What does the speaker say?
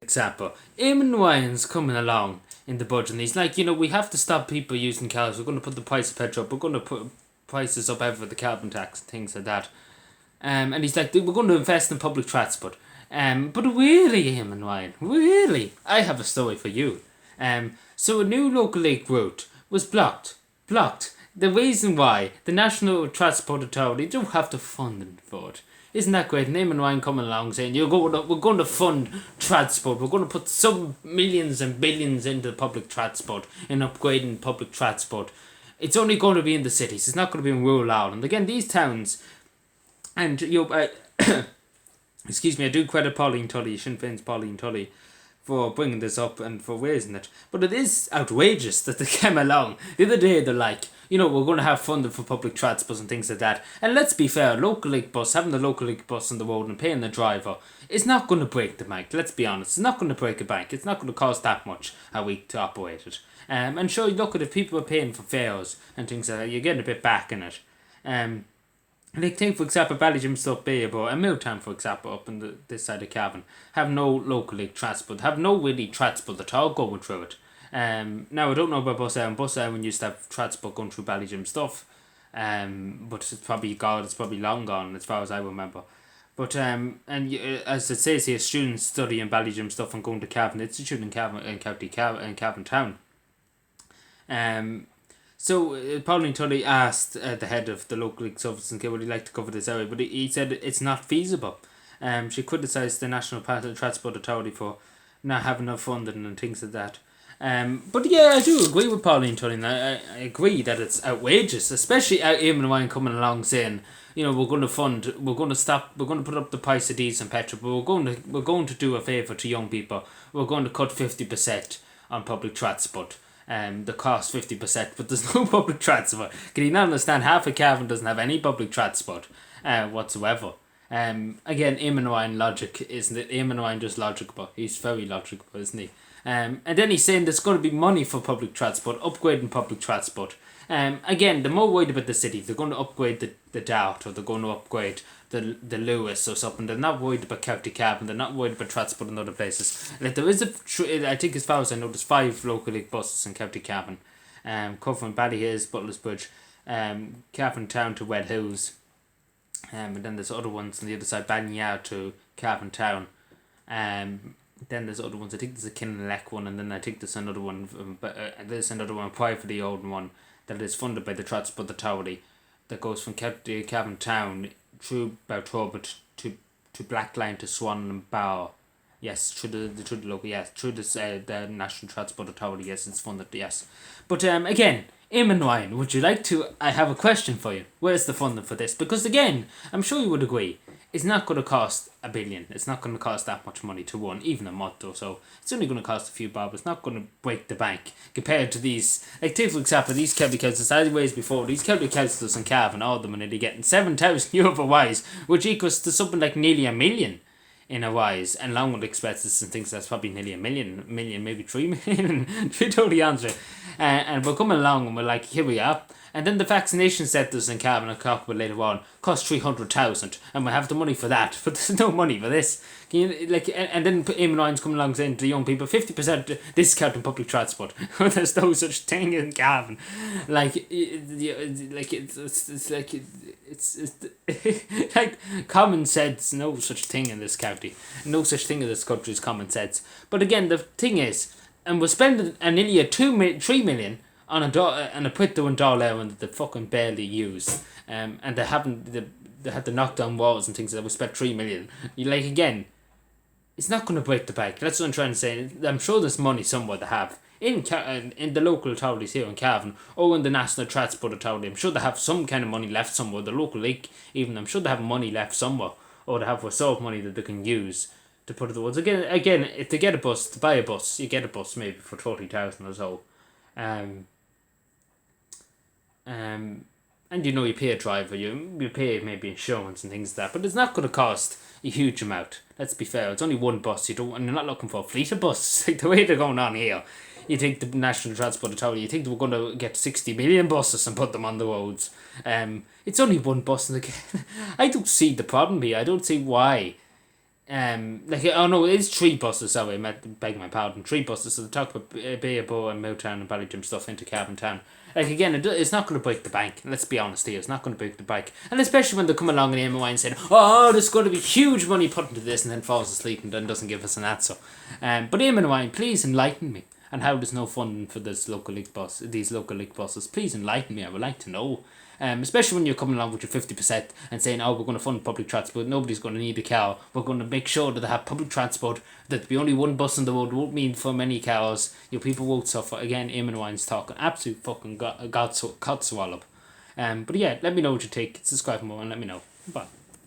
example. Eamon Ryan's coming along in the budget and he's like, we have to stop people using cars. We're going to put the price of petrol up. We're going to put prices up over the carbon tax and things like that. And he's like, we're going to invest in public transport. But really, Eamon Ryan, really, I have a story for you. So a new local lake route was blocked. Blocked. The reason why the National Transport Authority don't have the funding for it. Isn't that great? Eamon Ryan coming along saying we're going to fund transport. We're going to put some millions and billions into public transport and upgrading public transport. It's only going to be in the cities. It's not going to be in rural Ireland. Again, these towns, and excuse me, I do credit Pauline Tully, Sinn Féin's Pauline Tully, for bringing this up and for raising it. But it is outrageous that they came along. The other day they're like, we're going to have funding for public transport and things like that. And let's be fair, local link bus, having the local link bus on the road and paying the driver is not going to break the bank. Let's be honest, it's not going to break a bank. It's not going to cost that much a week to operate it. And sure, look at if people are paying for fares and things like that, you're getting a bit back in it. Like take for example Ballygymstock Bay or Milltown for example up on this side of Cavan have no local link transport, have no really transport at all going through it. Now I don't know about Bus Éireann. Bus Éireann used to have transport going through Ballygymstock, but it's probably gone. It's probably long gone as far as I remember. But as it says here, students study in Ballygymstock and going to Cavan Institute in Cavan in County Cavan in Cavan Town. So Pauline Tully asked the head of the local league service and would he like to cover this area, but he said it's not feasible. She criticised the National Transport Authority for not having enough funding and things like that. But yeah, I do agree with Pauline Tully. I agree that it's outrageous, especially Eamon Ryan coming along saying, we're going to put up the price of diesel and petrol, but we're going to do a favour to young people. We're going to cut 50% on public transport. The cost 50%, but there's no public transport. Can you not understand? Half of Cavan doesn't have any public transport whatsoever. Again, Eamon Ryan logic, isn't it? Eamon Ryan just logical. He's very logical, isn't he? And then he's saying there's going to be money for public transport, upgrading public transport. Again, they're more worried about the city. They're going to upgrade the Dart or they're going to upgrade the Lewis or something. They're not worried about County Cavan. They're not worried about transport in other places. And if there is I think as far as I know, there's 5 local league buses in County Cavan, covering Ballyhills, Butlers Cavan Town to Red Hills, and then there's other ones on the other side, Banyard to Cavan Town. Then there's other ones. I think there's a Kinloch one, and then I think there's another one. There's another one, privately owned one that is funded by the Transport Authority, that goes from Cavan Town through Baltobert to Blackline to Swan and Bow. Yes, through the local. Yes, through the National Transport Authority. Yes, it's funded. Yes, but again, Eamon Ryan, would you like to? I have a question for you. Where's the funding for this? Because again, I'm sure you would agree, it's not going to cost $1 billion. It's not going to cost that much money to run, even a month or so. It's only going to cost a few bob. It's not going to break the bank compared to these. Like, take for example, these county councils, as ways before, these county councils in Cavan, all of them are nearly getting €7,000 per wise, which equals to something like nearly $1 million in a wise. And Longwood expenses and things, that's probably nearly $1 million, maybe 3 million, to be totally honest. And we're coming along and we're like, here we are. And then the vaccination centres in Cavan, I'll talk about later on, cost 300,000, and we have the money for that, but there's no money for this. Can you, and then Eamon Ryan's coming along saying to the young people, 50% discount in public transport. There's no such thing in Cavan. It's like common sense. No such thing in this county. No such thing in this country as common sense. But again, the thing is, and we're spending nearly 3 million on a put down doll that they fucking barely use, and they had to knock down walls and things that we spent 3 million. You like, again, it's not going to break the bank. That's what I'm trying to say. I'm sure there's money somewhere to have in the local authorities here in Cavan or in the National Transport Authority. I'm sure they have some kind of money left somewhere. The local league, even, I'm sure they have money left somewhere, or they have reserve money that they can use to put it towards. Again, if they get a bus, to buy a bus, you get a bus maybe for 30,000 or so. And you pay a driver, you pay maybe insurance and things like that, but it's not going to cost a huge amount. Let's be fair, it's only one bus. And you're not looking for a fleet of buses. Like the way they're going on here, you think the National Transport Authority, you think we're going to get 60 million buses and put them on the roads. It's only one bus, and I don't see the problem here. I don't see why Oh no, it's 3 buses, sorry, I beg my pardon, 3 buses, so they talk about Bayabo and Milltown and Ballygym stuff into Cavan Town. Like, again, it's not going to break the bank, let's be honest here, it's not going to break the bank. And especially when they come along and Eamon Wine saying, oh, there's going to be huge money put into this, and then falls asleep and then doesn't give us an answer. But Eamon Wine, please enlighten me on how there's no funding for these local league buses. Please enlighten me, I would like to know. Especially when you're coming along with your 50% and saying, oh, we're going to fund public transport, nobody's going to need a car, we're going to make sure that they have public transport, that there be only one bus on the road won't mean for many cars, your people won't suffer. Again, Eamon Wine's talking absolute fucking codswallop. But yeah, let me know what you think, subscribe more and let me know. Bye.